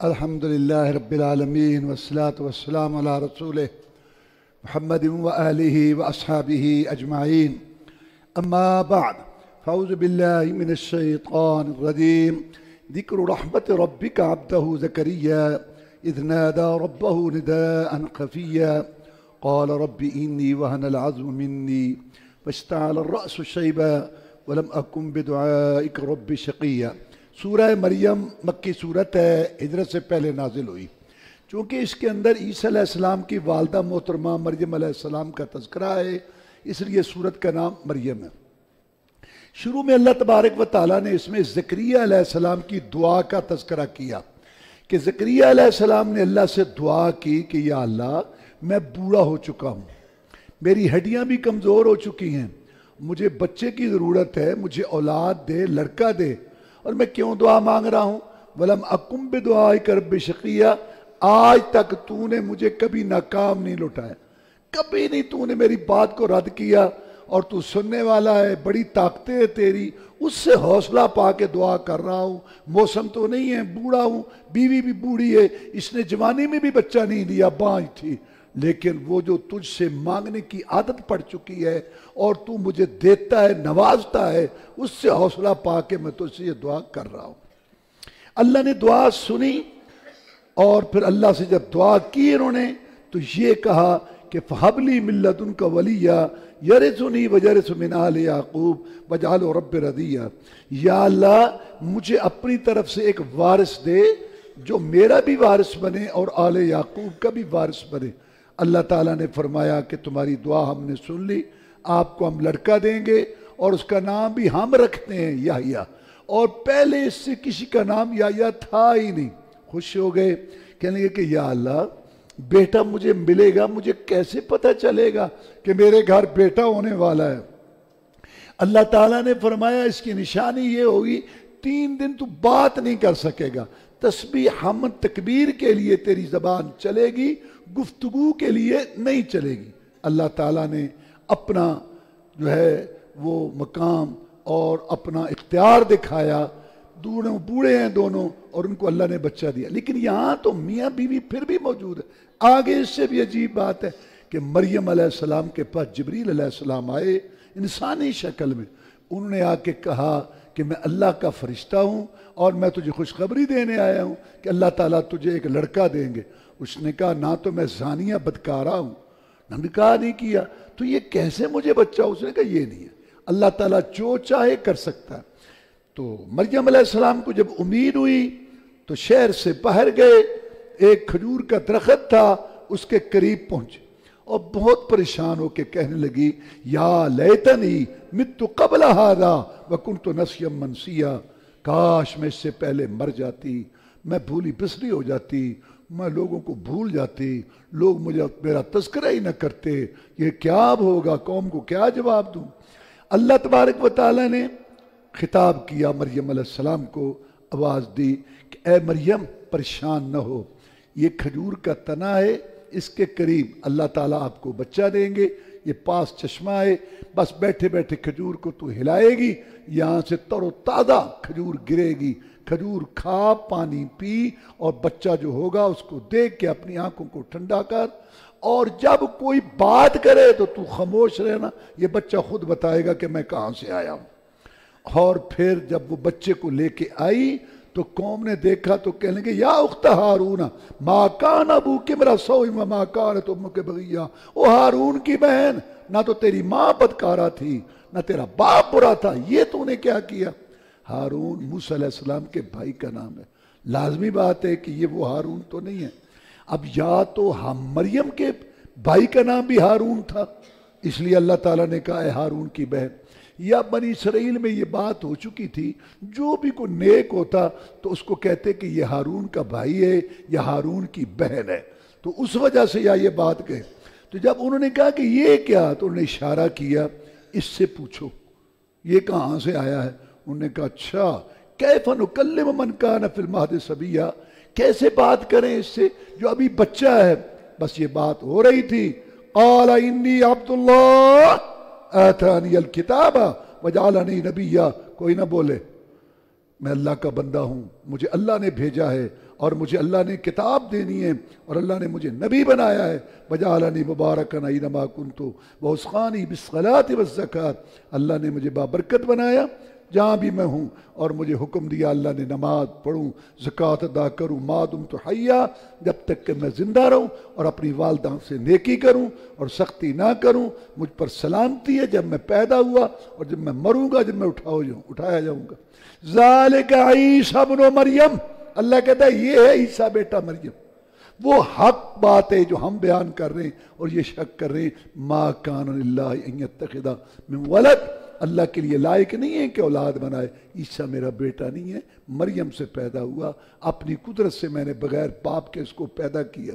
الحمدللہ رب العالمین والصلاة والسلام علی رسولہ محمد وآلہ واصحابہ اجمعین اما بعد فاعوذ باللہ من الشیطان الرجیم ذکر رحمت ربک عبدہ زکریا اذ نادى ربه نداء خفيا قال رب إني وهن العظم مني واشتعل الرأس شيبا ولم أكن بدعائك رب شقيا۔ سورہ مریم مکی صورت ہے، ہجرت سے پہلے نازل ہوئی۔ چونکہ اس کے اندر عیسیٰ علیہ السلام کی والدہ محترمہ مریم علیہ السلام کا تذکرہ ہے، اس لیے سورت کا نام مریم ہے۔ شروع میں اللہ تبارک و تعالیٰ نے اس میں زکریا علیہ السلام کی دعا کا تذکرہ کیا کہ زکریا علیہ السلام نے اللہ سے دعا کی کہ یا اللہ میں بوڑھا ہو چکا ہوں، میری ہڈیاں بھی کمزور ہو چکی ہیں، مجھے بچے کی ضرورت ہے، مجھے اولاد دے، لڑکا دے، اور میں کیوں دعا مانگ رہا ہوں؟ وَلَمْ أَكُمْ بِدُعَائِكَ رَبِّ شَقِيًّا، آج تک تو نے مجھے کبھی ناکام نہیں لوٹایا، کبھی نہیں تو نے میری بات کو رد کیا، اور تو سننے والا ہے، بڑی طاقتیں ہے تیری، اس سے حوصلہ پا کے دعا کر رہا ہوں۔ موسم تو نہیں ہے، بوڑھا ہوں، بیوی بھی بوڑھی ہے، اس نے جوانی میں بھی بچہ نہیں دیا، بانجھ تھی، لیکن وہ جو تجھ سے مانگنے کی عادت پڑ چکی ہے اور تو مجھے دیتا ہے، نوازتا ہے، اس سے حوصلہ پا کے میں تجھ سے یہ دعا کر رہا ہوں۔ اللہ نے دعا سنی، اور پھر اللہ سے جب دعا کی انہوں نے تو یہ کہا کہ فَحَبْ لِي مِن لَّدُنْكَ وَلِيًّا يَرِثُنِي وَيَرِثُ مِنْ آلِ يَعْقُوبَ وَاجْعَلْهُ رَبِّ رَضِيًّا، یا اللہ مجھے اپنی طرف سے ایک وارث دے جو میرا بھی وارث بنے اور آل یعقوب کا بھی وارث بنے۔ اللہ تعالیٰ نے فرمایا کہ تمہاری دعا ہم نے سن لی، آپ کو ہم لڑکا دیں گے اور اس کا نام بھی ہم رکھتے ہیں یحییٰ، اور پہلے اس سے کسی کا نام یحییٰ تھا ہی نہیں۔ خوش ہو گئے، کہنے لگے کہ یا اللہ بیٹا مجھے ملے گا، مجھے کیسے پتہ چلے گا کہ میرے گھر بیٹا ہونے والا ہے؟ اللہ تعالیٰ نے فرمایا اس کی نشانی یہ ہوگی 3 دن تو بات نہیں کر سکے گا، تسبیح حمد تکبیر کے لیے تیری زبان چلے گی، گفتگو کے لیے نہیں چلے گی۔ اللہ تعالیٰ نے اپنا جو ہے وہ مقام اور اپنا اختیار دکھایا، دونوں بوڑھے ہیں دونوں، اور ان کو اللہ نے بچہ دیا۔ لیکن یہاں تو میاں بیوی پھر بھی موجود ہے۔ آگے اس سے بھی عجیب بات ہے کہ مریم علیہ السلام کے پاس جبریل علیہ السلام آئے انسانی شکل میں، انہوں نے آ کے کہا کہ میں اللہ کا فرشتہ ہوں اور میں تجھے خوشخبری دینے آیا ہوں کہ اللہ تعالیٰ تجھے ایک لڑکا دیں گے۔ اس نے کہا نہ تو میں زانیہ بدکارہ ہوں، نہ نکاح نہیں کیا، تو یہ کیسے مجھے بچہ ہو؟ اس نے کہا یہ نہیں ہے، اللہ تعالیٰ جو چاہے کر سکتا ہے۔ تو مریم علیہ السلام کو جب امید ہوئی تو شہر سے باہر گئے، ایک کھجور کا درخت تھا، اس کے قریب پہنچے اور بہت پریشان ہو کے کہنے لگی یا لیتنی مت قبل ھذا وکنت نسیا منسیا، کاش میں اس سے پہلے مر جاتی، میں بھولی بسری ہو جاتی، میں لوگوں کو بھول جاتی، لوگ مجھے میرا تذکرہ ہی نہ کرتے، یہ کیا اب ہوگا، قوم کو کیا جواب دوں؟ اللہ تبارک و تعالیٰ نے خطاب کیا مریم علیہ السلام کو، آواز دی کہ اے مریم پریشان نہ ہو، یہ کھجور کا تنا ہے، اس کے قریب اللہ تعالیٰ آپ کو بچہ دیں گے، یہ پاس چشمہ ہے، بس بیٹھے بیٹھے کھجور کو تو ہلائے گی، یہاں سے تر و تازہ کھجور گرے گی، کھجور کھا، پانی پی، اور بچہ جو ہوگا اس کو دیکھ کے اپنی آنکھوں کو ٹھنڈا کر، اور جب کوئی بات کرے تو خاموش رہنا، یہ بچہ خود بتائے گا کہ میں کہاں سے آیا ہوں۔ اور پھر جب وہ بچے کو لے کے آئی تو قوم نے دیکھا تو کہنے لگے یا اخت ہارون ما کان ابوک امرأ سوء وما کانت امک بغیہ، او ہارون کی بہن، نہ تو تیری ماں بدکارہ تھی نہ تیرا باپ برا تھا، یہ تو نے کیا کیا؟ ہارون موسیٰ علیہ السلام کے بھائی کا نام ہے، لازمی بات ہے کہ یہ وہ ہارون تو نہیں ہے۔ اب یا تو ہم مریم کے بھائی کا نام بھی ہارون تھا، اس لیے اللہ تعالیٰ نے کہا اے ہارون کی بہن، یا بنی اسرائیل میں یہ بات ہو چکی تھی، جو بھی کوئی نیک ہوتا تو اس کو کہتے کہ یہ ہارون کا بھائی ہے یا ہارون کی بہن ہے، تو اس وجہ سے یا یہ بات کہے۔ تو جب انہوں نے کہا کہ یہ کیا، تو انہوں نے اشارہ کیا اس سے پوچھو یہ کہاں سے آیا ہے۔ انہوں نے کہا اچھا کیف نکلم من کان فی المہد صبیا، کیسے بات کریں اس سے جو ابھی بچہ ہے؟ بس یہ بات ہو رہی تھی۔ قال انی عبد اللہ آتانی الکتاب وجعلنی نبیا، کوئی نہ بولے، میں اللہ کا بندہ ہوں، مجھے اللہ نے بھیجا ہے اور مجھے اللہ نے کتاب دینی ہے اور اللہ نے مجھے نبی بنایا ہے. وجعلنی مبارکا اینما کنت واوصانی بالصلاۃ والزکوٰۃ. اللہ نے مجھے بابرکت بنایا جہاں بھی میں ہوں، اور مجھے حکم دیا اللہ نے نماز پڑھوں، زکوٰۃ ادا کروں ما دمت حیا، جب تک کہ میں زندہ رہوں، اور اپنی والدہ سے نیکی کروں اور سختی نہ کروں. مجھ پر سلامتی ہے جب میں پیدا ہوا اور جب میں مروں گا، جب میں اٹھایا جاؤں گا. ذالک عیسی ابن مریم، اللہ کہتا ہے یہ ہے عیسیٰ بیٹا مریم. وہ حق بات ہے جو ہم بیان کر رہے ہیں اور یہ شک کر رہے ہیں. ما کان للہ ان یتخذ من ولد، اللہ کے لیے لائق نہیں ہے کہ اولاد بنائے. عیسیٰ میرا بیٹا نہیں ہے، مریم سے پیدا ہوا، اپنی قدرت سے میں نے بغیر باپ کے اس کو پیدا کیا.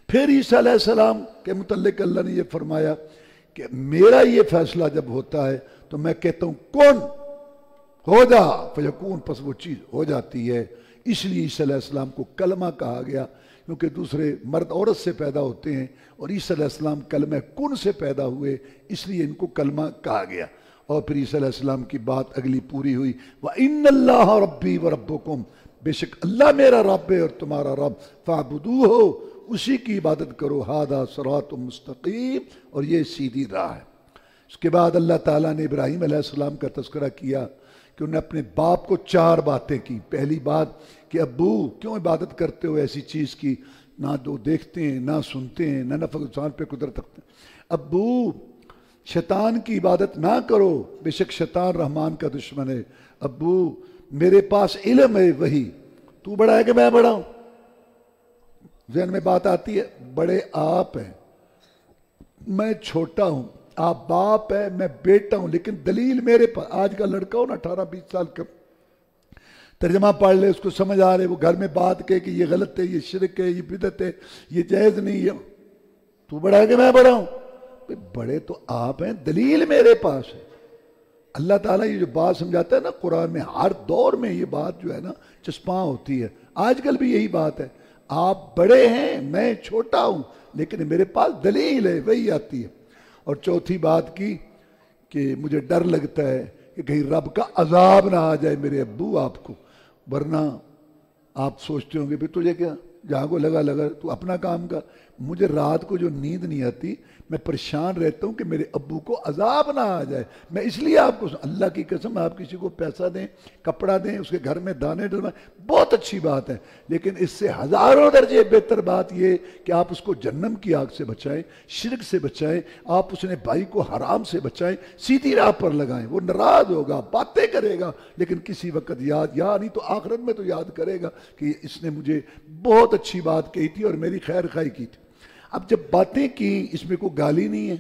پھر عیسیٰ علیہ السلام کے متعلق اللہ نے یہ فرمایا کہ میرا یہ فیصلہ جب ہوتا ہے تو میں کہتا ہوں کون ہو جا فیکون، پس وہ چیز ہو جاتی ہے. اس لیے عیسیٰ علیہ السلام کو کلمہ کہا گیا، کیونکہ دوسرے مرد عورت سے پیدا ہوتے ہیں اور عیسیٰ علیہ السلام کلمہ کن سے پیدا ہوئے، اس لیے ان کو کلمہ کہا گیا. اور پھر عیسیٰ علیہ السلام کی بات اگلی پوری ہوئی. وَإِنَّ اللَّهَ رَبِّي وَرَبُّكُمْ، بے شک اللہ میرا رب ہے اور تمہارا رب. فَاعْبُدُوهُ، اسی کی عبادت کرو. هَذَا صِرَاطٌ مستقیم، اور یہ سیدھی راہ ہے. اس کے بعد اللہ تعالیٰ نے ابراہیم علیہ السلام کا تذکرہ کیا کہ انہوں نے اپنے باپ کو 4 باتیں کی. پہلی بات کہ ابو کیوں عبادت کرتے ہو ایسی چیز کی نہ تو دیکھتے ہیں نہ سنتے ہیں نہ نفع نقصان پہ قدرت رکھتے ہیں. ابو شیطان کی عبادت نہ کرو، بے شک شیطان رحمان کا دشمن ہے. ابو میرے پاس علم ہے وہی، تو بڑا ہے کہ میں بڑا ہوں؟ ذہن میں بات آتی ہے، بڑے آپ ہیں میں چھوٹا ہوں، آپ باپ ہے میں بیٹا ہوں، لیکن دلیل میرے پاس. آج کا لڑکا ہو نا 18-20 سال کا، ترجمہ پڑھ لے، اس کو سمجھ آ رہے، وہ گھر میں بات کہے کہ یہ غلط ہے، یہ شرک ہے، یہ بدعت ہے، یہ جائز نہیں ہے. تو بڑا ہے کہ میں بڑا ہوں؟ بڑے تو آپ ہیں، دلیل میرے پاس ہے. اللہ تعالیٰ یہ جو بات سمجھاتا ہے نا قرآن میں، ہر دور میں یہ بات جو ہے نا چسپاں ہوتی ہے. آج کل بھی یہی بات ہے، آپ بڑے ہیں میں چھوٹا ہوں، لیکن میرے پاس دلیل ہے وہی آتی ہے. اور چوتھی بات کی کہ مجھے ڈر لگتا ہے کہ کہیں رب کا عذاب نہ آ جائے میرے ابو آپ کو، ورنہ آپ سوچتے ہوں گے بھی تجھے کیا جہاں کو لگا تو اپنا کام کر. مجھے رات کو جو نیند نہیں آتی میں پریشان رہتا ہوں کہ میرے ابو کو عذاب نہ آ جائے. میں اس لیے آپ کو، اللہ کی قسم، آپ کسی کو پیسہ دیں، کپڑا دیں، اس کے گھر میں دانے ڈلوائیں، بہت اچھی بات ہے، لیکن اس سے ہزاروں درجے بہتر بات یہ کہ آپ اس کو جہنم کی آگ سے بچائیں، شرک سے بچائیں، آپ اس نے بھائی کو حرام سے بچائیں، سیدھی راہ پر لگائیں. وہ ناراض ہوگا، باتیں کرے گا، لیکن کسی وقت یاد نہیں تو آخرت میں تو یاد کرے گا کہ اس نے مجھے بہت اچھی بات کہی تھی اور میری خیر خواہی کی تھی. اب جب باتیں کی، اس میں کوئی گالی نہیں ہے.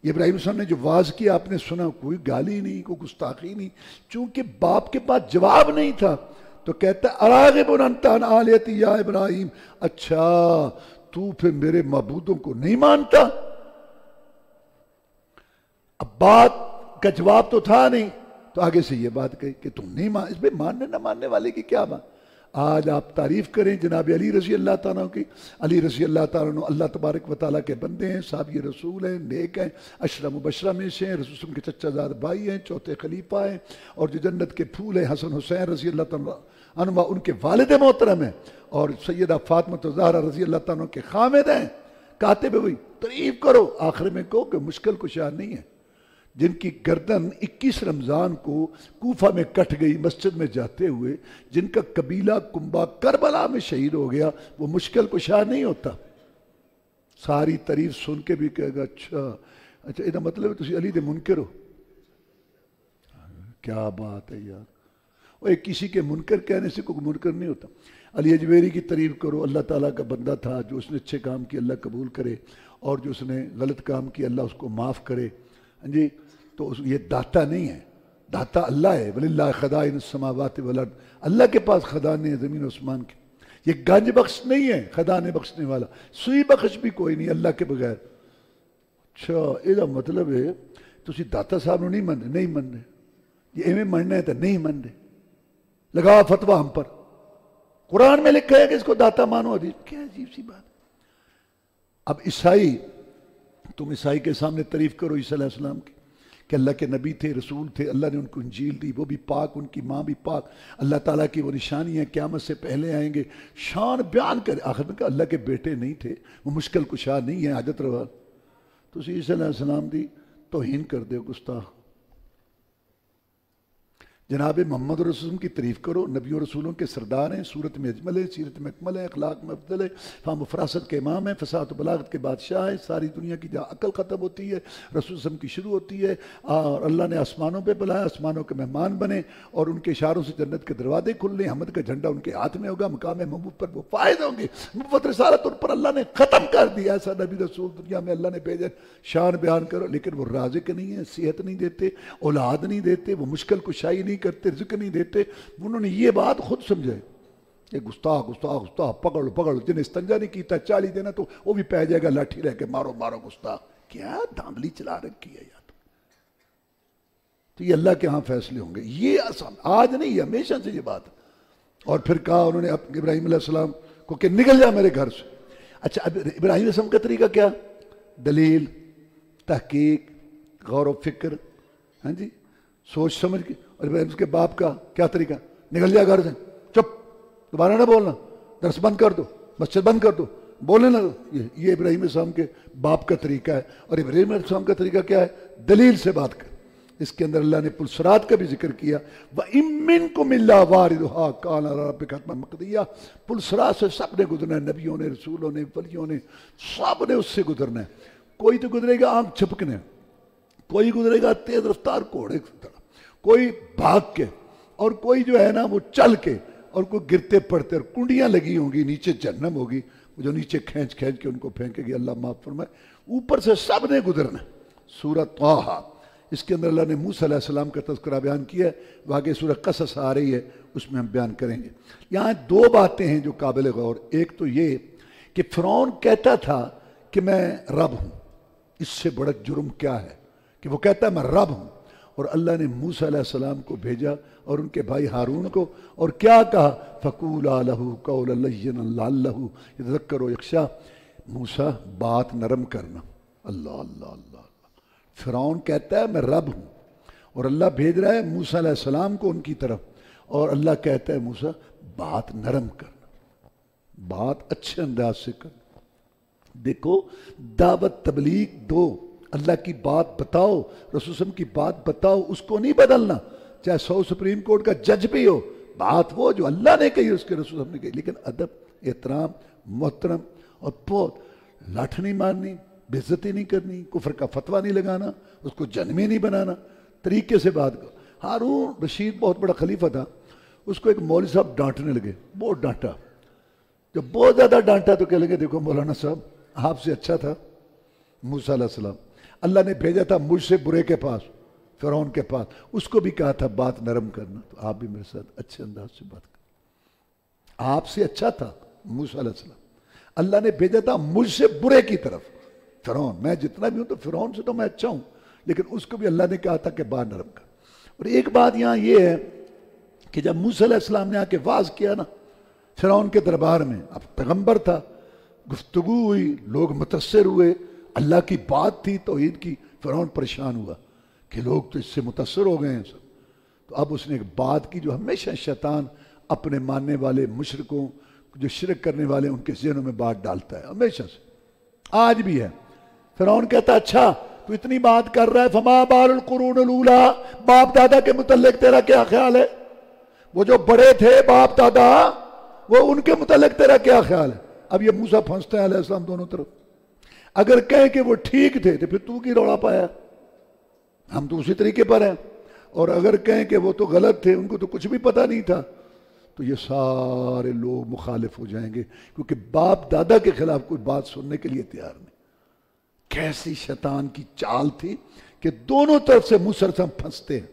ابراہیم السلام نے جو واز کیا آپ نے سنا، کوئی گالی نہیں، کوئی گستاخی نہیں، چونکہ باپ کے پاس جواب نہیں تھا تو کہتا اراغب انت عن آلیتی یا ابراہیم، اچھا تو پھر میرے معبودوں کو نہیں مانتا؟ اب بات کا جواب تو تھا نہیں، تو آگے سے یہ بات کہی کہ تم نہیں اس پہ ماننے نہ ماننے والے کی کیا بات. آج آپ تعریف کریں جناب علی رضی اللہ تعالیٰ کی. علی رضی اللہ تعالیٰ اللہ تبارک و تعالیٰ کے بندے ہیں، صحابہ رسول ہیں، نیک ہیں، عشرہ مبشرہ میں سے ہیں، رسول کے چچا زاد بھائی ہیں، چوتھے خلیفہ ہیں، اور جو جنت کے پھول ہیں حسن حسین رضی اللہ تعالیٰ عنہ ان کے والد محترم ہیں، اور سیدہ فاطمہ زہرا رضی اللہ تعالیٰ کے خامد ہیں. کاتب ہوئی تعریف کرو، آخر میں کہو کہ مشکل کشا نہیں ہے. جن کی گردن 21 رمضان کو کوفہ میں کٹ گئی مسجد میں جاتے ہوئے، جن کا قبیلہ کنبہ کربلا میں شہید ہو گیا، وہ مشکل کشا نہیں ہوتا. ساری تعریف سن کے بھی کہے گا اچھا یہ مطلب ہے تسی علی دے منکر ہو. کیا بات ہے یار، وہ کسی کے منکر کہنے سے کوئی منکر نہیں ہوتا. علی اجویری کی تعریف کرو، اللہ تعالیٰ کا بندہ تھا، جو اس نے اچھے کام کیے اللہ قبول کرے، اور جو اس نے غلط کام کیا اللہ اس کو معاف کرے. جی تو یہ داتا نہیں ہے، داتا اللہ ہے. وَلِلَّهِ خَزَائِنُ السَّمَاوَاتِ وَالْأَرْضِ، اللہ کے پاس خزانے ہیں زمین و آسمان کے. یہ گنج بخش نہیں ہے، خزانے بخشنے والا، سوئی بخش بھی کوئی نہیں اللہ کے بغیر. اچھا یہ مطلب ہے تسی داتا صاحب نو نہیں من رہے، یہ ایویں مننا ہے تو نہیں من رہے، لگا فتویٰ ہم پر. قرآن میں لکھا ہے کہ اس کو داتا مانو، حدیث. کیا عجیب سی بات. اب عیسائی، تم عیسائی کے سامنے تعریف کرو عیسیٰ علیہ السلام کی کہ اللہ کے نبی تھے، رسول تھے، اللہ نے ان کو انجیل دی، وہ بھی پاک، ان کی ماں بھی پاک، اللہ تعالیٰ کی وہ نشانیاں قیامت سے پہلے آئیں گے، شان بیان کرے. آخر میں کہا اللہ کے بیٹے نہیں تھے، وہ مشکل کشا نہیں ہے حاجت روا. تو عیسیٰ علیہ السلام دی توہین کر دے گستاخ. جناب محمد رسول کی تعریف کرو، نبی و رسولوں کے سردار ہیں، صورت میں اجمل ہے، سیرت میں اکمل ہے، اخلاق میں افضل ہے، فہم و فراست کے امام ہیں، فصاحت و بلاغت کے بادشاہ ہیں. ساری دنیا کی جہاں عقل ختم ہوتی ہے رسول وسلم کی شروع ہوتی ہے. اور اللہ نے آسمانوں پہ بلایا، آسمانوں کے مہمان بنے اور ان کے اشاروں سے جنت کے دروازے کھلنے. حمد کا جھنڈا ان کے ہاتھ میں ہوگا، مقام محبوب پر وہ فائز ہوں گے. نبوت رسالت ان پر اللہ نے ختم کر دیا. ایسا نبی رسول دنیا میں اللہ نے بھیجا، شان بیان کرو. لیکن وہ رازق نہیں ہے، صحت نہیں دیتے، اولاد نہیں دیتے، وہ مشکل کشائی نہیں کرتے، رزق نہیں دیتے. انہوں نے یہ بات خود سمجھے کہ گستاخ گستاخ گستاخ، پکڑ پکڑ، جنہیں استنجا نہیں کیتا 40 دینا تو وہ بھی پہ جائے گا لاٹھی لے کے، مارو مارو گستاخ. کیا دھاندلی چلا رکھی ہے یا تو یہ اللہ کے ہاں فیصلے ہوں گے. یہ آج نہیں ہے، ہمیشہ سے یہ بات. اور پھر کہا انہوں نے ابراہیم علیہ السلام کو کہ نکل جا میرے گھر سے. اچھا اب ابراہیم علیہ السلام کا طریقہ کیا؟ دلیل، تحقیق، غور و فکر، ہاں جی، سوچ سمجھ کے. اور ابراہیم کے باپ کا کیا طریقہ؟ نکل جا گھر سے، چپ، دوبارہ نہ بولنا، درس بند کر دو، مسجد بند کر دو، بولنے نہ دو. یہ ابراہیم علیہ السلام کے باپ کا طریقہ ہے. اور ابراہیم علیہ السلام کا طریقہ کیا ہے؟ دلیل سے بات کر. اس کے اندر اللہ نے پلسرات کا بھی ذکر کیا، وَإِن مِّنكُمْ إِلَّا وَارِدُهَا كَانَ عَلَىٰ رَبِّكَ حَتْمًا مَّقْضِيًّا. پلسرات سے سب نے گزرنا ہے، نبیوں نے، رسولوں نے، ولیوں نے، سب نے اس سے گزرنا ہے. کوئی تو گزرے گا آنکھ چھپکنے، کوئی گزرے گا تیز رفتار گھوڑے کی طرح، کوئی بھاگ کے، اور کوئی جو ہے نا وہ چل کے، اور کوئی گرتے پڑتے، اور کنڈیاں لگی ہوں گی، نیچے جہنم ہوگی جو نیچے کھینچ کھینچ کے ان کو پھینکے گی. اللہ معاف فرمائے. اوپر سے سب نے گزرنا. سورۃ طٰہٰ، اس کے اندر اللہ نے موسیٰ علیہ السلام کا تذکرہ بیان کیا ہے. واقعی سورہ قصص آ رہی ہے، اس میں ہم بیان کریں گے. یہاں دو باتیں ہیں جو قابل غور. ایک تو یہ کہ فرعون کہتا تھا کہ میں رب ہوں. اس سے بڑا جرم کیا ہے کہ وہ کہتا ہے میں رب ہوں. اور اللہ نے موسیٰ علیہ السلام کو بھیجا اور ان کے بھائی ہارون کو، اور کیا کہا؟ فَقُولَا لَهُ قَوْلًا لَيِّنًا لَعَلَّهُ يَتَذَكَّرُ وَيَخْشَىٰ. موسیٰ بات نرم کرنا. اللہ اللہ اللہ. فرعون کہتا ہے میں رب ہوں، اور اللہ بھیج رہا ہے موسیٰ علیہ السلام کو ان کی طرف، اور اللہ کہتا ہے موسیٰ بات نرم کرنا، بات اچھے انداز سے کرنا. دیکھو دعوت تبلیغ دو، اللہ کی بات بتاؤ، رسول وسلم کی بات بتاؤ، اس کو نہیں بدلنا. چاہے 100 سپریم کورٹ کا جج بھی ہو، بات وہ جو اللہ نے کہی اس کے رسول وسلم نے کہی. لیکن ادب، احترام، محترم، اور بہت لاٹھ نہیں مارنی، بے عزتی نہیں کرنی، کفر کا فتویٰ نہیں لگانا، اس کو جنمی نہیں بنانا، طریقے سے بات کرو. ہارون رشید بہت بڑا خلیفہ تھا، اس کو ایک مولوی صاحب ڈانٹنے لگے، بہت ڈانٹا. جب بہت زیادہ ڈانٹا تو کہنے لگے دیکھو مولانا صاحب آپ سے اچھا تھا موسیٰ علیہ السلام، اللہ نے بھیجا تھا مجھ سے برے کے پاس، فرعون کے پاس، اس کو بھی کہا تھا بات نرم کرنا، تو آپ بھی میرے ساتھ اچھے انداز سے بات کریں. آپ سے اچھا تھا موسیٰ علیہ السلام، اللہ نے بھیجا تھا مجھ سے برے کی طرف فرعون. میں جتنا بھی ہوں تو فرعون سے تو میں اچھا ہوں، لیکن اس کو بھی اللہ نے کہا تھا کہ بات نرم کر. اور ایک بات یہاں یہ ہے کہ جب موسیٰ علیہ السلام نے آ کے واز کیا نا فرعون کے دربار میں، اب پیغمبر تھا، گفتگو ہوئی، لوگ متاثر ہوئے، اللہ کی بات تھی توحید کی. فرعون پریشان ہوا کہ لوگ تو اس سے متاثر ہو گئے ہیں سب. تو اب اس نے ایک بات کی جو ہمیشہ شیطان اپنے ماننے والے مشرکوں، جو شرک کرنے والے، ان کے ذہنوں میں بات ڈالتا ہے ہمیشہ سے، آج بھی ہے. فرعون کہتا اچھا تو اتنی بات کر رہا ہے، فما بال القرون الاولیٰ، باپ دادا کے متعلق تیرا کیا خیال ہے؟ وہ جو بڑے تھے باپ دادا، وہ ان کے متعلق تیرا کیا خیال ہے؟ اب یہ موسیٰ پھنستے ہیں علیہ السلام دونوں طرف. اگر کہیں کہ وہ ٹھیک تھے تو پھر تو کی روڑا پایا، ہم تو اسی طریقے پر ہیں. اور اگر کہیں کہ وہ تو غلط تھے، ان کو تو کچھ بھی پتہ نہیں تھا، تو یہ سارے لوگ مخالف ہو جائیں گے، کیونکہ باپ دادا کے خلاف کوئی بات سننے کے لیے تیار نہیں. کیسی شیطان کی چال تھی کہ دونوں طرف سے مسلسل پھنستے ہیں.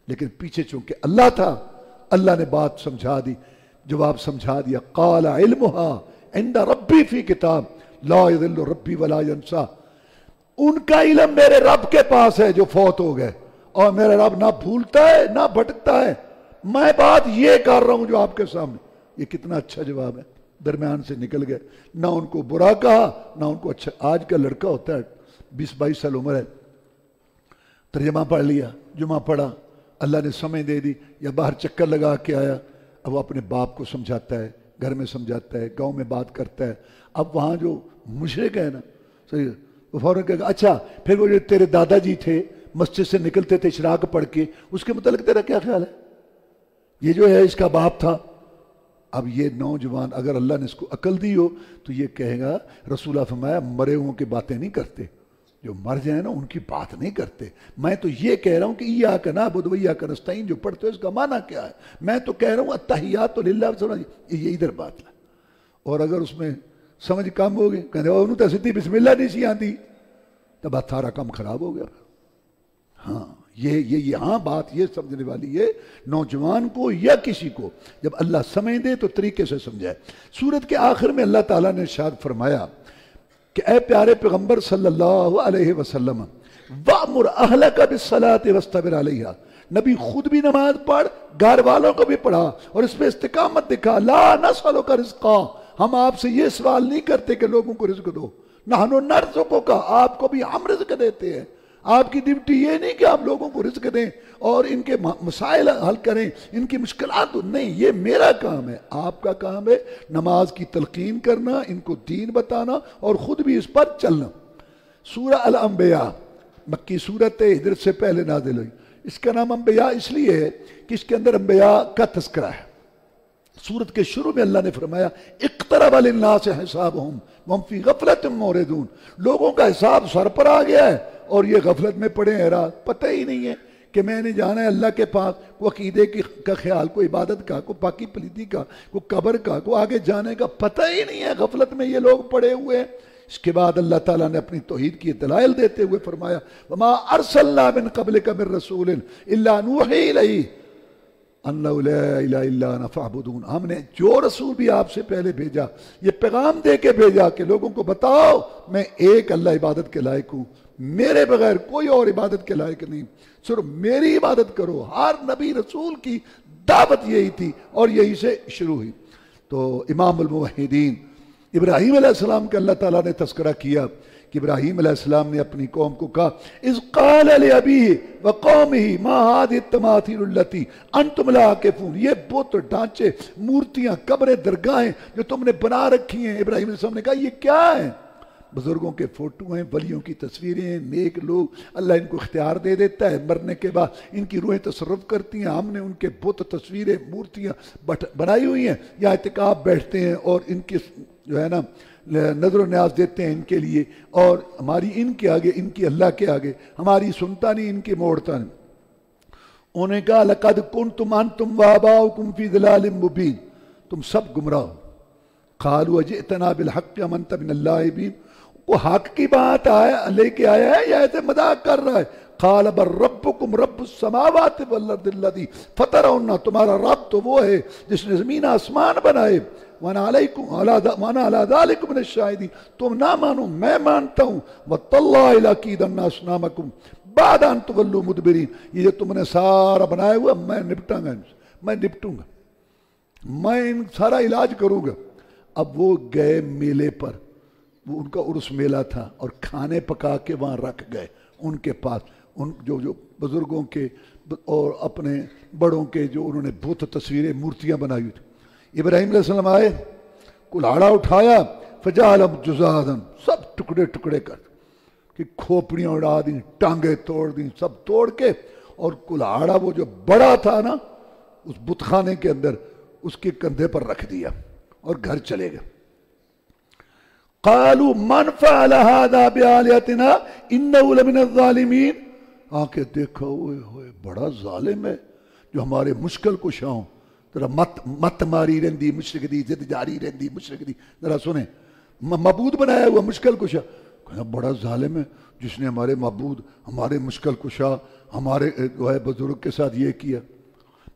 لیکن پیچھے چونکہ اللہ تھا، اللہ نے بات سمجھا دی، جواب سمجھا دیا. قال علمها عند ربی فی کتاب لا یضل ربی ولا ینسا. ان کا علم میرے رب کے پاس ہے جو فوت ہو گئے، اور میرا رب نہ بھولتا ہے نہ بھٹکتا ہے. میں بات یہ کر رہا ہوں جو آپ کے سامنے. یہ کتنا اچھا جواب ہے. درمیان سے نکل گئے، نہ ان کو برا کہا نہ ان کو اچھا. آج کا لڑکا ہوتا ہے 20-22 سال عمر ہے، ترجمہ پڑھ لیا، جمعہ پڑھا، اللہ نے سمجھ دے دی، یا باہر چکر لگا کے آیا، اب وہ اپنے باپ کو سمجھاتا ہے، گھر میں سمجھاتا ہے، گاؤں میں بات کرتا ہے، اب وہاں جو مشرک ہے نا صحیح وہ فوراً کہے گا اچھا پھر وہ جو تیرے دادا جی تھے مسجد سے نکلتے تھے اشراق پڑھ کے، اس کے متعلق تیرا کیا خیال ہے؟ یہ جو ہے اس کا باپ تھا۔ اب یہ نوجوان اگر اللہ نے اس کو عقل دی ہو تو یہ کہے گا رسول اللہ فرمایا مرے ہوں کی باتیں نہیں کرتے، جو مر جائیں نا ان کی بات نہیں کرتے، میں تو یہ کہہ رہا ہوں کہ ایاک نعبد و ایاک نستعین جو پڑھتے ہو اس کا معنی کیا ہے، میں تو کہہ رہا ہوں التحیات للہ، یہ ادھر بات ہے۔ اور اگر اس میں سمجھ کم ہو گئی کہتے انہوں تو سیدھی بسم اللہ نہیں سی آتی تو بات سارا کام خراب ہو گیا۔ ہاں یہ یہاں بات یہ سمجھنے والی ہے نوجوان کو یا کسی کو جب اللہ سمجھ دے تو طریقے سے سمجھائے۔ سورت کے آخر میں اللہ تعالیٰ نے ارشاد فرمایا کہ اے پیارے پیغمبر صلی اللہ علیہ وسلم وَأْمُرْ أَهْلَكَ بِالصَّلَاةِ وَاسْتَبِرْ عَلَيْهَا، نبی خود بھی نماز پڑھ، گھر والوں کو بھی پڑھا اور اس پہ استقامت دکھا۔ لا نسألک رزقا، ہم آپ سے یہ سوال نہیں کرتے کہ لوگوں کو رزق دو، نحن نرزقک، آپ کو بھی ہم رزق دیتے ہیں۔ آپ کی ڈیوٹی یہ نہیں کہ آپ لوگوں کو رزق دیں اور ان کے مسائل حل کریں، ان کی مشکلات نہیں، یہ میرا کام ہے۔ آپ کا کام ہے نماز کی تلقین کرنا، ان کو دین بتانا اور خود بھی اس پر چلنا۔ سورہ الانبیاء مکی صورت ہے، ہجرت سے پہلے نازل ہوئی۔ اس کا نام انبیاء اس لیے ہے کہ اس کے اندر انبیاء کا تذکرہ ہے۔ سورت کے شروع میں اللہ نے فرمایا اقترب للناس حسابهم وهم فی غفلۃ معرضون، لوگوں کا حساب سر پر آ گیا ہے اور یہ غفلت میں پڑے ہیں، رات پتہ ہی نہیں ہے کہ میں نے جانا ہے اللہ کے پاس، کوئی عقیدے کا خیال، کوئی عبادت کا، کوئی پاکی پلیتی کا، کوئی قبر کا، کوئی آگے جانے کا پتہ ہی نہیں ہے، غفلت میں یہ لوگ پڑے ہوئے ہیں۔ اس کے بعد اللہ تعالیٰ نے اپنی توحید کی دلائل دیتے ہوئے فرمایا وما ارسلنا من قبلک من رسول الا نوحی الیہ انہ لا الہ الا انا فاعبدون، ہم نے جو رسول بھی آپ سے پہلے بھیجا یہ پیغام دے کے بھیجا کہ لوگوں کو بتاؤ میں ایک اللہ عبادت کے لائق ہوں، میرے بغیر کوئی اور عبادت کے لائق نہیں، صرف میری عبادت کرو۔ ہر نبی رسول کی دعوت یہی تھی اور یہی سے شروع ہوئی۔ تو امام الموحدین ابراہیم علیہ السلام کا اللہ تعالیٰ نے تذکرہ کیا کہ ابراہیم علیہ السلام نے اپنی قوم کو کہا اذ قال لأبیہ وقومہ ما هذه التماثیل التي انتم لها عاکفون، یہ بت، ڈھانچے، مورتیاں، قبریں، درگاہیں جو تم نے بنا رکھی ہیں۔ ابراہیم علیہ السلام نے کہا یہ کیا ہے؟ بزرگوں کے فوٹو ہیں، ولیوں کی تصویریں ہیں، نیک لوگ، اللہ ان کو اختیار دے دیتا ہے، مرنے کے بعد ان کی روحیں تصرف کرتی ہیں، ہم نے ان کے بت، تصویریں، مورتیاں بنائی ہوئی ہیں، یا اعتکاف بیٹھتے ہیں اور ان کی جو ہے نا نظر و نیاز دیتے ہیں ان کے لیے، اور ہماری ان کے آگے، ان کی اللہ کے آگے ہماری سنتا نہیں، ان کی موڑتا نہیں۔ انہوں نے کہا لَقَدْ كُنْتُمْ أَنْتُمْ وَآبَاؤُكُمْ فِي ضِلَالٍ مُبِينٍ، تم سب گمراہ ہو۔ قَالُوا أَجِئْتَنَا بِالْحَقِّ أَمْ أَنْتَ مِنَ اللَّاعِبِينَ، وہ حق کی بات لے کے آیا ہے یا ایسے مذاق کر رہا ہے؟ قَالَ بَلْ رَبُّكُمْ رَبُّ السَّمَاوَاتِ وَالْأَرْضِ الَّذِي فَطَرَهُنَّ، تمہارا رب تو وہ ہے جس نے زمین آسمان بنائے، وَأَنَا عَلَىٰ ذَلِكُمْ مِنَ الشَّاهِدِينَ، تم نہ مانو میں مانتا ہوں، وَتَاللَّهِ لَأَكِيدَنَّ أَصْنَامَكُمْ بَعْدَ أَن تُوَلُّوا مُدْبِرِينَ، یہ جو تم نے سارا بنایا ہوا میں نپٹوں گا، میں ان سارا علاج کروں گا۔ اب وہ گئے میلے پر، وہ ان کا عرس میلہ تھا اور کھانے پکا کے وہاں رکھ گئے ان کے پاس، ان جو بزرگوں کے اور اپنے بڑوں کے جو انہوں نے بت، تصویریں، مورتیاں بنائی ہوئی تھی۔ ابراہیم علیہ السلام آئے، کلاڑا اٹھایا، فجعلہم جذاذا، سب ٹکڑے ٹکڑے کر کہ کھوپڑیاں اڑا دیں، ٹانگیں توڑ دیں، سب توڑ کے، اور کلاڑا وہ جو بڑا تھا نا اس بت خانے کے اندر اس کے کندھے پر رکھ دیا اور گھر چلے گئے۔ قالوا من فعل هذا بآلهتنا انه لمن الظالمین، آ کے دیکھا ہوئے ہوئے بڑا ظالم ہے جو ہمارے مشکل کشاؤں، ذرا مت ماری رہندی مشرک دی، زد جاری رہندی مشرک دی، ذرا سنیں، معبود بنایا ہوا مشکل کشا، کہا بڑا ظالم ہے جس نے ہمارے معبود، ہمارے مشکل کشا، ہمارے جو ہے بزرگ کے ساتھ یہ کیا۔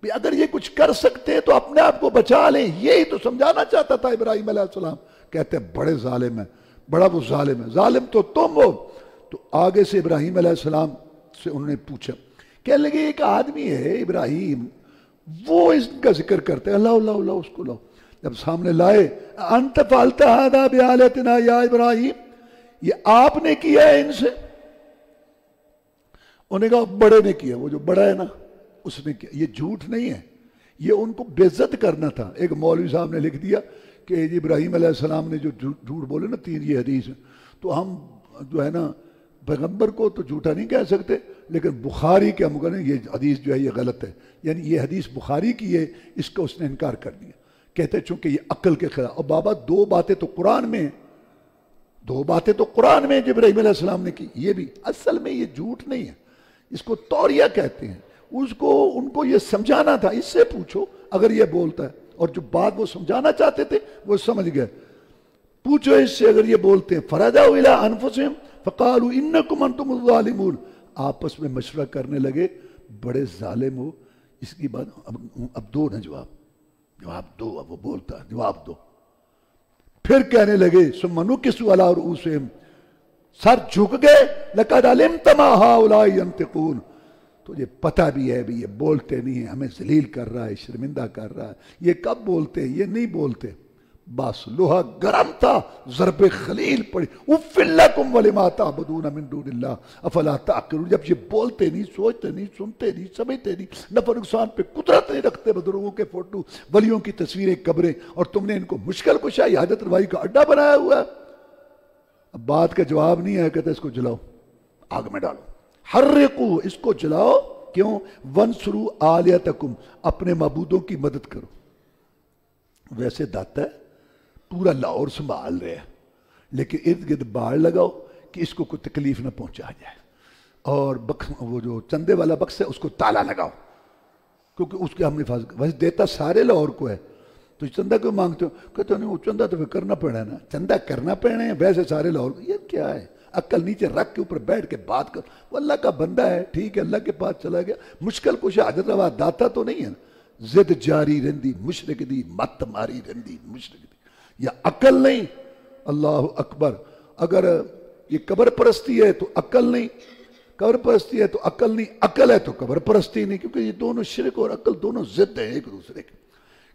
بھی اگر یہ کچھ کر سکتے تو اپنے آپ کو بچا لیں، یہی تو سمجھانا چاہتا تھا ابراہیم علیہ السلام۔ کہتے ہیں بڑے ظالم ہیں، بڑا وہ ظالم ہے، ظالم تو تم ہو۔ تو آگے سے ابراہیم علیہ السلام سے انہوں نے پوچھا، کہنے لگے ایک آدمی ہے ابراہیم، وہ اس کا ذکر کرتے ہیں، اللہ اللہ اللہ، اس کو لاؤ۔ جب سامنے لائے، انت فعلت هذا بآلهتنا یا ابراہیم، یہ آپ نے کیا ہے ان سے؟ انہوں نے کہا بڑے نے کیا، وہ جو بڑا ہے نا اس نے کیا. یہ جھوٹ نہیں ہے، یہ ان کو بے عزت کرنا تھا. ایک مولوی صاحب نے لکھ دیا کہ ابراہیم علیہ السلام نے جو جھوٹ بولے نا 3 یہ حدیث، تو ہم جو ہے نا پیغمبر کو تو جھوٹا نہیں کہہ سکتے، لیکن بخاری کے ہم کہیں یہ حدیث جو ہے یہ غلط ہے. یعنی یہ حدیث بخاری کی ہے، اس کا اس نے انکار کر دیا. کہتے چونکہ یہ عقل کے خلاف. اور بابا 2 باتیں تو قرآن میں ہیں، 2 باتیں تو قرآن میں جو ابراہیم علیہ السلام نے کی. یہ بھی اصل میں یہ جھوٹ نہیں ہے، اس کو توریہ کہتے ہیں. ان کو یہ سمجھانا تھا. اس سے پوچھو اگر یہ بولتا ہے، اور جو بات وہ سمجھانا چاہتے تھے وہ سمجھ گئے. پوچھو اس سے اگر یہ بولتے ہیں فرجعوا الی انفسہم فقالوا انکم انتم الظالمون، آپس میں مشورہ کرنے لگے بڑے ظالم ہو. اس کی بات اب دو نا جواب دو. اب وہ بولتا ہے جواب دو. پھر کہنے لگے ثم نکسوا علی رؤوسہم، سر جھک گئے. لقد علمت ما ہؤلاء ینطقون، تجھے پتہ بھی ہے بھی یہ بولتے نہیں ہیں، ہمیں ذلیل کر رہا ہے، شرمندہ کر رہا ہے. یہ کب بولتے ہیں؟ یہ نہیں بولتے. بس لوہا گرم تھا، ضرب خلیل پڑی. اف لکم ولما تعبدون من دون اللہ افلا تعقلون. جب یہ بولتے نہیں، سوچتے نہیں، سنتے نہیں، سمجھتے نہیں، نفع نقصان پہ قدرت نہیں رکھتے، بزرگوں کے فوٹو، ولیوں کی تصویریں، قبریں، اور تم نے ان کو مشکل کشائی حاجت روائی کا اڈا بنایا ہوا ہے. اب بات کا جواب نہیں ہے. کہتے اس کو جلاؤ، آگ میں ڈالو. حرقو، اس کو جلاؤ. کیوں؟ ونصروا آلیتکم، اپنے معبودوں کی مدد کرو. ویسے داتا ہے پورا لاہور سنبھال رہے ہیں، لیکن ارد گرد باڑ لگاؤ کہ اس کو کوئی تکلیف نہ پہنچا جائے. اور وہ جو چندے والا بکس ہے اس کو تالا لگاؤ، کیونکہ اس کے ہم حفاظت. ویسے دیتا سارے لاہور کو ہے، تو چندہ کیوں مانگتے ہو؟ کہتے نہیں وہ چندہ تو پھر کرنا پڑے نا. چندہ کرنا پڑے، ویسے سارے لاہور کو. یہ کیا ہے؟ عقل نیچے رکھ کے اوپر بیٹھ کے بات کر. وہ اللہ کا بندہ ہے، ٹھیک ہے، اللہ کے پاس چلا گیا. مشکل کچھ حاجت روا داتا تو نہیں ہے نا. زد جاری رہندی مشرک دی، مت ماری رہندی مشرک دی. یا عقل نہیں. اللہ اکبر. اگر یہ قبر پرستی ہے تو عقل نہیں، قبر پرستی ہے تو عقل نہیں، عقل ہے تو قبر پرستی نہیں، کیونکہ یہ دونوں شرک اور عقل دونوں ضد ہیں ایک دوسرے کے.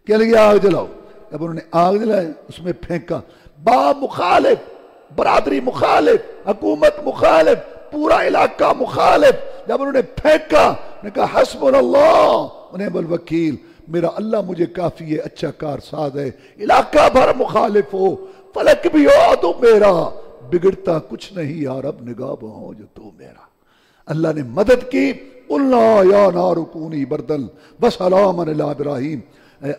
کہہ لگے آگ جلاؤ. اب انہوں نے آگ جلائے، اس میں پھینکا. باپ مخالف، برادری مخالف، حکومت مخالف، پورا علاقہ مخالف. جب انہوں نے پھینکا، نے کہا حسبنا اللہ ونعم الوکیل، میرا اللہ مجھے کافی ہے، اچھا کار ساز ہے. علاقہ بھر مخالف ہو، فلک بھی ہو تو میرا، بگڑتا کچھ نہیں یا رب، نگاہ ہو جو تو میرا. اللہ نے مدد کی. قلنا یا نار کونی بردن وسلاما علی ابراہیم.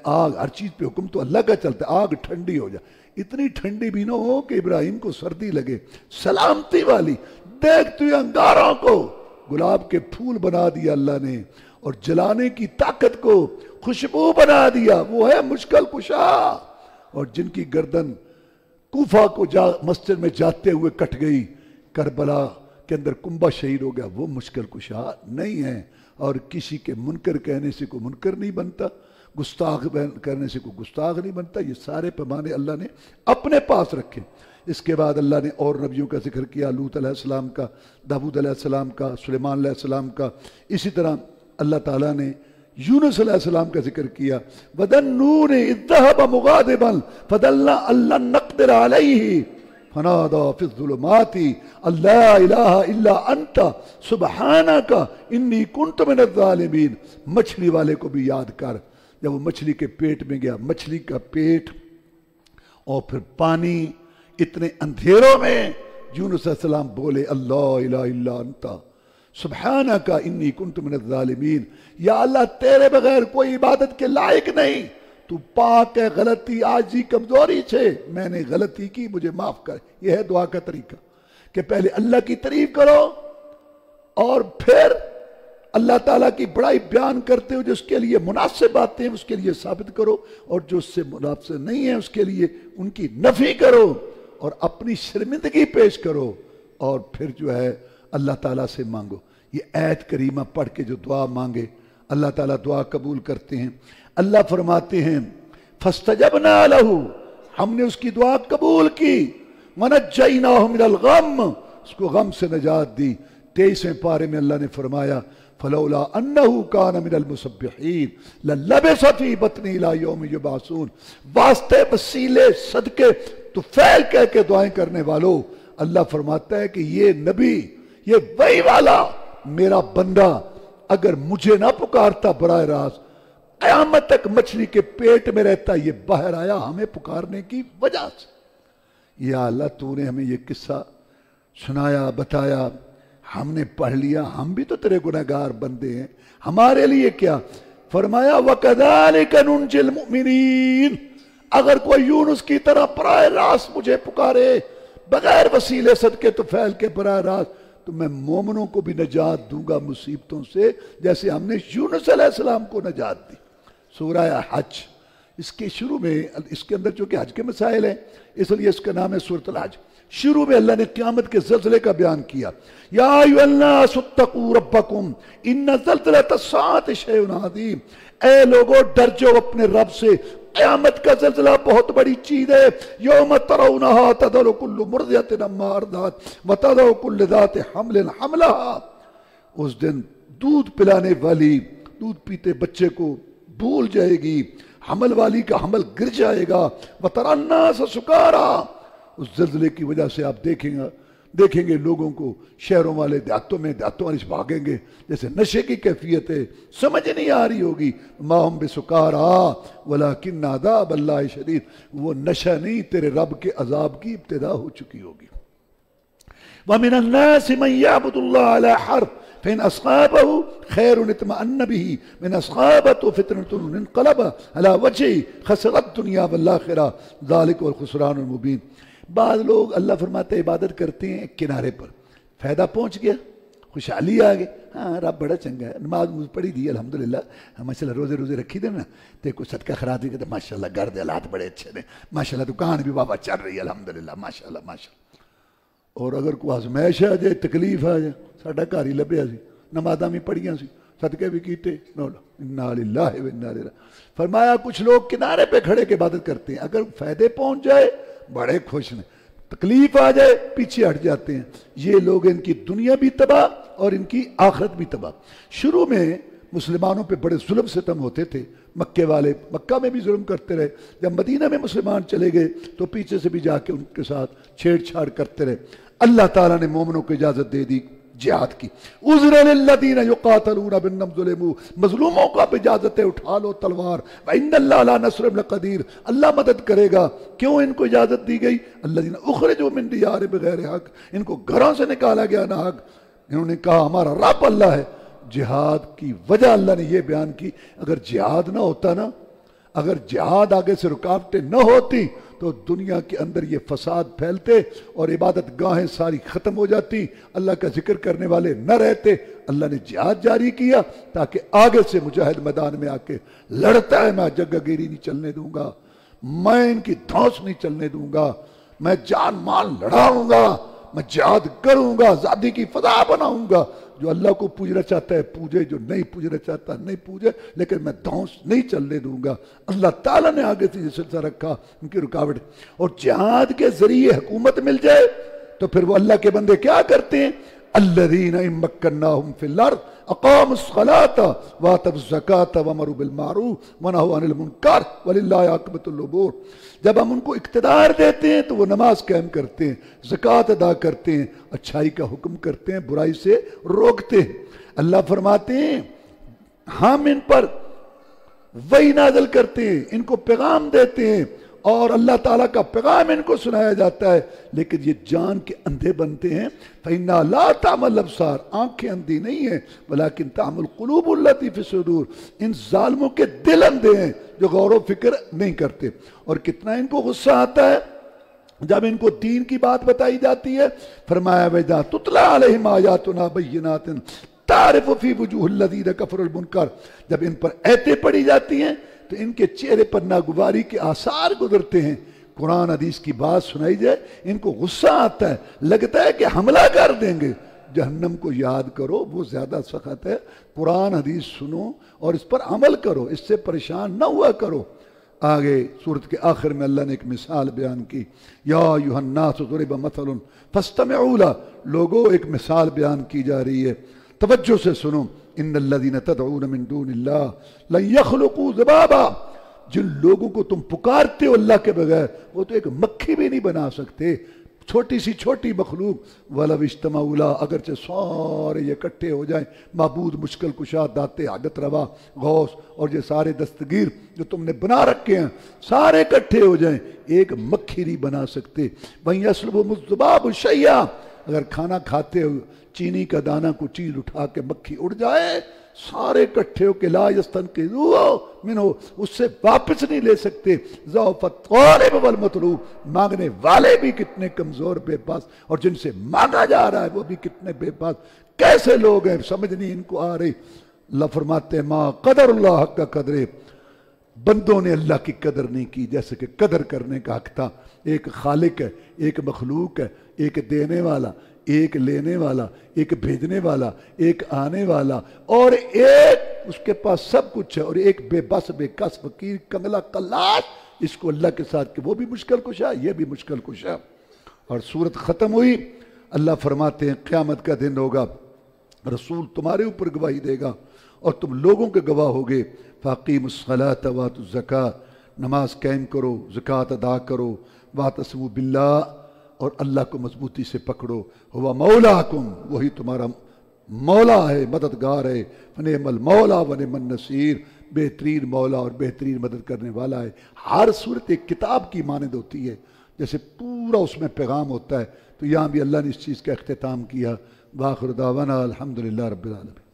آگ، ہر چیز پہ حکم تو اللہ کا چلتا ہے. آگ ٹھنڈی ہو جائے، اتنی ٹھنڈی بھی نہ ہو کہ ابراہیم کو سردی لگے، سلامتی والی. دیکھ تو یہ انگاروں کو گلاب کے پھول بنا دیا اللہ نے، اور جلانے کی طاقت کو خوشبو بنا دیا. وہ ہے مشکل کشا. اور جن کی گردن کوفہ کو مسجد میں جاتے ہوئے کٹ گئی، کربلا کے اندر کنبہ شہید ہو گیا، وہ مشکل کشا نہیں ہے. اور کسی کے منکر کہنے سے کوئی منکر نہیں بنتا، گستاخ کرنے سے کوئی گستاخ نہیں بنتا. یہ سارے پیمانے اللہ نے اپنے پاس رکھے. اس کے بعد اللہ نے اور نبیوں کا ذکر کیا، لوط علیہ السلام کا، داؤد علیہ السلام کا، سلیمان علیہ السلام کا. اسی طرح اللہ تعالیٰ نے یونس علیہ السلام کا ذکر کیا. وَذَنُّونِ إِذْ ذَهَبَ مُغَاضِبًا فَظَنَّ أَن لَّن نَّقْدِرَ عَلَيْهِ فَنَادَىٰ فِي الظُّلُمَاتِ أَن لَّا إِلَٰهَ إِلَّا أَنتَ سُبْحَانَكَ إِنِّي كُنتُ مِنَ الظَّالِمِينَ. مچھلی والے کو بھی یاد کر، جب وہ مچھلی کے پیٹ میں گیا، مچھلی کا پیٹ اور پھر پانی، اتنے اندھیروں میں یونس علیہ السلام بولے اللہ الہ الا انت سبحانک انی کنت من الظالمین. یا اللہ تیرے بغیر کوئی عبادت کے لائق نہیں، تو پاک ہے غلطی عاجزی کمزوری سے، میں نے غلطی کی، مجھے معاف کر. یہ ہے دعا کا طریقہ کہ پہلے اللہ کی تعریف کرو اور پھر اللہ تعالیٰ کی بڑائی بیان کرتے ہو. جو اس کے لیے مناسب باتیں ہیں اس کے لیے ثابت کرو، اور جو اس سے مناسب نہیں ہے اس کے لیے ان کی نفی کرو اور اپنی شرمندگی پیش کرو، اور پھر جو ہے اللہ تعالیٰ سے مانگو. یہ آیت کریمہ پڑھ کے جو دعا مانگے اللہ تعالیٰ دعا قبول کرتے ہیں. اللہ فرماتے ہیں فاستجبنا لہ، ہم نے اس کی دعا قبول کی. ونجیناہ من الغم، اس کو غم سے نجات دی. 23ویں پارے میں اللہ نے فرمایا فلولا انہ کان من المسبحین للبث فی بطنہ الی یوم یبعثون. واسطے وسیلے صدقے تو فعل کہہ کے دعائیں کرنے والوں، اللہ فرماتا ہے کہ یہ نبی، یہ وہی والا میرا بندہ اگر مجھے نہ پکارتا براہ راست قیامت تک مچھلی کے پیٹ میں رہتا، یہ باہر آیا ہمیں پکارنے کی وجہ سے۔ یا اللہ تو نے ہمیں یہ قصہ سنایا، بتایا، ہم نے پڑھ لیا، ہم بھی تو تیرے گنہگار بندے ہیں، ہمارے لیے کیا؟ فرمایا وَكَذَلِكَ نُنْجِي الْمُؤْمِنِينَ، اگر کوئی یونس کی طرح براہ راست مجھے پکارے بغیر وسیلے صدقے تو پھیل کے براہ راست، تو میں مومنوں کو بھی نجات دوں گا مصیبتوں سے، جیسے ہم نے یونس علیہ السلام کو نجات دی۔ سورہ حج، اس کے شروع میں، اس کے اندر چونکہ حج کے مسائل ہیں اس لیے اس کا نام ہے سورۃ الحج۔ شروع میں اللہ نے قیامت کے زلزلے کا بیان کیا، یا ایھا الناس اتقوا ربکم ان زلزلۃ الساعۃ شیء عظیم، اے لوگو ڈر جاؤ اپنے رب سے، قیامت کا زلزلہ بہت بڑی چیز ہے۔ یوم ترونھا تذہل کل مرضعۃ عما ارضعت وتضع کل ذات حمل حملھا، اس دن دودھ پلانے والی دودھ پیتے بچے کو بھول جائے گی، حمل والی کا حمل گر جائے گا، وتری الناس سکارا، اس زلزلے کی وجہ سے آپ دیکھیں گے لوگوں کو، شہروں والے دیہاتوں والے بھاگیں گے جیسے نشے کی کیفیت ہے، سمجھ نہیں آ رہی ہوگی، ما ہم بسکارا ولکن عذاب اللہ شدید، وہ نشہ نہیں، تیرے رب کے عذاب کی ابتدا ہو چکی ہوگی۔ وَمِنَ النَّاسِ مَن يَعْبُدُ اللَّهَ عَلَى حَرْفٍ فإن أصابه خير اطمأن به من أصابته فتنة انقلب على وجهه خسر الدنيا والآخرة ذلك هو الخسران المبين۔ بعض لوگ اللہ فرماتے ہیں عبادت کرتے ہیں ایک کنارے پر، فائدہ پہنچ گیا، خوشحالی آ گئی، ہاں رب بڑا چنگا ہے، نماز پڑھی دی الحمدللہ، ماشاءاللہ روزے رکھی دے نا، تے کوئی صدقہ خیرات بھی کرتے ماشاءاللہ، گھر دے حالات بڑے اچھے نے ماشاءاللہ، دکان بھی بابا چل رہی ہے الحمدللہ ماشاءاللہ ماشاءاللہ۔ اور اگر کوئی آزمائش آ جائے، تکلیف آ جائے، ساڈا گھر ہی لبیا سی، نمازاں بھی پڑھیاں سی، صدقے بھی کیتے، انا للہ و انا الیہ۔ فرمایا کچھ لوگ کنارے پہ کھڑے کے عبادت کرتے ہیں، اگر فائدے پہنچ جائے بڑے خوش ہیں، تکلیف آ جائے پیچھے ہٹ جاتے ہیں۔ یہ لوگ، ان کی دنیا بھی تباہ اور ان کی آخرت بھی تباہ۔ شروع میں مسلمانوں پہ بڑے ظلم ستم ہوتے تھے، مکے والے مکہ میں بھی ظلم کرتے رہے، جب مدینہ میں مسلمان چلے گئے تو پیچھے سے بھی جا کے ان کے ساتھ چھیڑ چھاڑ کرتے رہے۔ اللہ تعالیٰ نے مومنوں کو اجازت دے دی جہاد کی، عذر للذین یقاتلون بانہم ظلموا، مظلوموں کو آپ اجازت ہے اٹھا لو تلوار، وان اللہ علی نصرہم لقدیر، اللہ مدد کرے گا۔ کیوں ان کو اجازت دی گئی؟ الذین اخرجوا من دیارہم بغیر حق، ان کو گھروں سے نکالا گیا نہ حق، انہوں نے کہا ہمارا رب اللہ ہے۔ جہاد کی وجہ اللہ نے یہ بیان کی، اگر جہاد نہ ہوتا نا، اگر جہاد آگے سے رکاوٹیں نہ ہوتی تو دنیا کے اندر یہ فساد پھیلتے اور عبادت گاہیں ساری ختم ہو جاتی، اللہ کا ذکر کرنے والے نہ رہتے۔ اللہ نے جہاد جاری کیا تاکہ آگے سے مجاہد میدان میں آ کے لڑتا ہے، میں جگہ گیری نہیں چلنے دوں گا، میں ان کی دھوس نہیں چلنے دوں گا، میں جان مال لڑاؤں گا، میں جہاد کروں گا، آزادی کی فضا بناؤں گا۔ جو اللہ کو پوجنا چاہتا ہے پوجے، جو نہیں پوجنا چاہتا نہیں پوجے، لیکن میں دھونس نہیں چلنے دوں گا۔ اللہ تعالیٰ نے آگے سے یہ سلسلہ رکھا، ان کی رکاوٹ۔ اور جہاد کے ذریعے حکومت مل جائے تو پھر وہ اللہ کے بندے کیا کرتے ہیں؟ الذین ان مکناہم فی الارض اقاموا الصلاۃ وآتوا الزکاۃ وامروا بالمعروف ونہوا عن المنکر وللہ عاقبۃ الامور۔ جب ہم ان کو اقتدار دیتے ہیں تو وہ نماز قائم کرتے ہیں، زکوٰۃ ادا کرتے ہیں، اچھائی کا حکم کرتے ہیں، برائی سے روکتے ہیں۔ اللہ فرماتے ہیں ہم ان پر وحی نازل کرتے ہیں، ان کو پیغام دیتے ہیں اور اللہ تعالیٰ کا پیغام ان کو سنایا جاتا ہے، لیکن یہ جان کے اندھے بنتے ہیں۔ فَإِنَّا لَا تَعْمَى الْأَبْصَارُ، آنکھیں اندھی نہیں ہیں، وَلَكِنْ تَعْمَى الْقُلُوبُ الَّتِي فِي الصُّدُورِ، ان ظالموں کے دل اندھے ہیں جو غور و فکر نہیں کرتے۔ اور کتنا ان کو غصہ آتا ہے جب ان کو دین کی بات بتائی جاتی ہے۔ فرمایا وَإِذَا تُتْلَىٰ عَلَيْهِمْ آيَاتُنَا بَيِّنَاتٍ تَعْرِفُ فِي وُجُوهِ الَّذِينَ كَفَرُوا الْمُنكَرَ، جب ان پر آیتیں پڑھی جاتی ہیں تو ان کے چہرے پر ناگواری کے آثار گزرتے ہیں۔ قرآن حدیث کی بات سنائی جائے ان کو غصہ آتا ہے، لگتا ہے کہ حملہ کر دیں گے۔ جہنم کو یاد کرو، وہ زیادہ سخت ہے۔ قرآن حدیث سنو اور اس پر عمل کرو، اس سے پریشان نہ ہوا کرو۔ آگے سورت کے آخر میں اللہ نے ایک مثال بیان کی، یا ایھا الناس ضرب مثل فاستمعوا لہ، لوگوں ایک مثال بیان کی جا رہی ہے، توجہ سے سنو۔ ان الذین تدعون من دون اللہ لن یخلقوا ذبابا، جن لوگوں کو تم پکارتے ہو اللہ کے بغیر وہ تو ایک مکھی بھی نہیں بنا سکتے، چھوٹی سی چھوٹی مخلوق وَلَوِ اجْتَمَعُوا لَا، اگرچہ سارے یہ اکٹھے ہو جائیں، معبود، مشکل کشا، داتے، حاجت روا، غوث اور یہ سارے دستگیر جو تم نے بنا رکھے ہیں، سارے اکٹھے ہو جائیں، ایک مکھی نہیں بنا سکتے۔ وَإِنْ يَسْلُبْهُمُ الذُّبَابُ شَيْئًا، اگر کھانا کھاتے ہو چینی کا دانہ کو چیز اٹھا کے مکھی اڑ جائے، سارے اکٹھے ہو کے لا یستنقذوہ منہ، اس سے واپس نہیں لے سکتے۔ ضعف الطالب والمطلوب، مانگنے والے بھی کتنے کمزور بے پاس، اور جن سے مانگا جا رہا ہے وہ بھی کتنے بے پاس۔ کیسے لوگ ہیں، سمجھ نہیں ان کو آ رہی۔ اللہ فرماتے ہیں ما قدر اللہ حق کا قدرے، بندوں نے اللہ کی قدر نہیں کی جیسے کہ قدر کرنے کا حق تھا۔ ایک خالق ہے، ایک مخلوق ہے، ایک دینے والا، ایک لینے والا، ایک بھیجنے والا، ایک آنے والا، اور ایک اس کے پاس سب کچھ ہے، اور ایک بے بس، بے کس، فقیر، کنگلا، قلاش، اس کو اللہ کے ساتھ کہ وہ بھی مشکل کشا، یہ بھی مشکل کشا۔ اور سورت ختم ہوئی، اللہ فرماتے ہیں قیامت کا دن ہوگا، رسول تمہارے اوپر گواہی دے گا اور تم لوگوں کے گواہ ہوگے۔ فَأَقِيمُوا الصَّلَاةَ وَآتُوا الزَّكَاةَ، نماز قائم کرو، زکوٰۃ ادا کرو، وَاعْتَصِمُوا بِاللَّهِ، اور اللہ کو مضبوطی سے پکڑو، ہوا مولاکم، وہی تمہارا مولا ہے، مددگار ہے، فنعم المولا ونعم النصیر، بہترین مولا اور بہترین مدد کرنے والا ہے۔ ہر صورت ایک کتاب کی مانند ہوتی ہے، جیسے پورا اس میں پیغام ہوتا ہے، تو یہاں بھی اللہ نے اس چیز کا اختتام کیا۔ وآخر دعوانا الحمدللہ رب العالمین۔